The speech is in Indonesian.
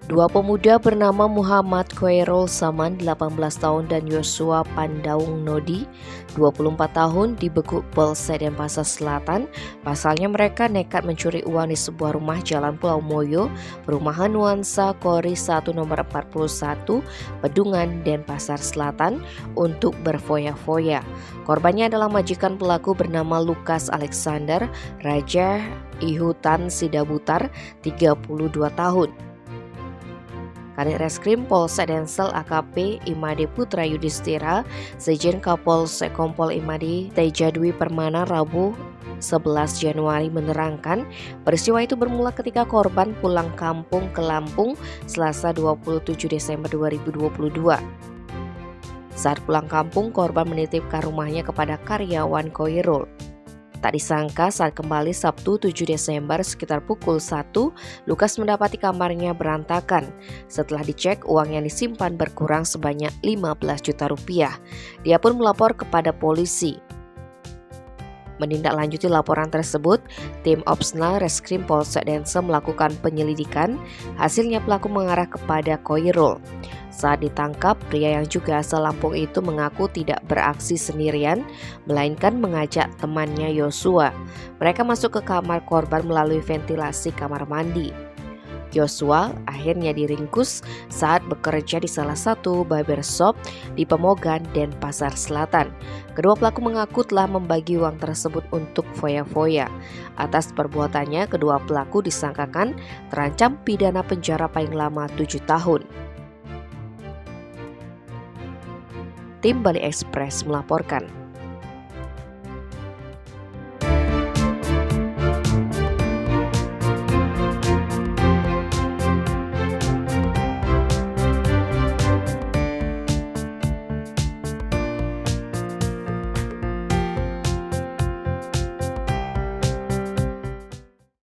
Dua pemuda bernama Muhammad Khairul Saman 18 tahun dan Yosua Pandaung Nodi 24 tahun dibekuk Polsek Denpasar Selatan. Pasalnya mereka nekat mencuri uang di sebuah rumah Jalan Pulau Moyo, Perumahan Nuansa Kori 1 nomor 41, Pedungan, Denpasar Selatan untuk berfoya-foya. Korbannya adalah majikan pelaku bernama Lukas Alexander Raja Ihutan Sidabutar 32 tahun. Kanit Reskrim Polsek Densel AKP Imade Putra Yudhistira, Sejen Kapolsek Kompol Imade Tejadwi Permana Rabu 11 Januari menerangkan peristiwa itu bermula ketika korban pulang kampung ke Lampung Selasa 27 Desember 2022. Saat pulang kampung, korban menitipkan rumahnya kepada karyawan Khairul. Tak disangka saat kembali Sabtu 7 Desember sekitar pukul 1, Lukas mendapati kamarnya berantakan. Setelah dicek, uang yang disimpan berkurang sebanyak 15 juta rupiah. Dia pun melapor kepada polisi. Menindaklanjuti laporan tersebut, tim Opsnal Reskrim Polsek Densel melakukan penyelidikan. Hasilnya pelaku mengarah kepada Khairul. Saat ditangkap, pria yang juga asal Lampung itu mengaku tidak beraksi sendirian, melainkan mengajak temannya Yosua. Mereka masuk ke kamar korban melalui ventilasi kamar mandi. Yosua akhirnya diringkus saat bekerja di salah satu barbershop di Pemogan, Denpasar Selatan. Kedua pelaku mengaku telah membagi uang tersebut untuk foya-foya. Atas perbuatannya, kedua pelaku disangkakan terancam pidana penjara paling lama 7 tahun. Tim Bali Express melaporkan.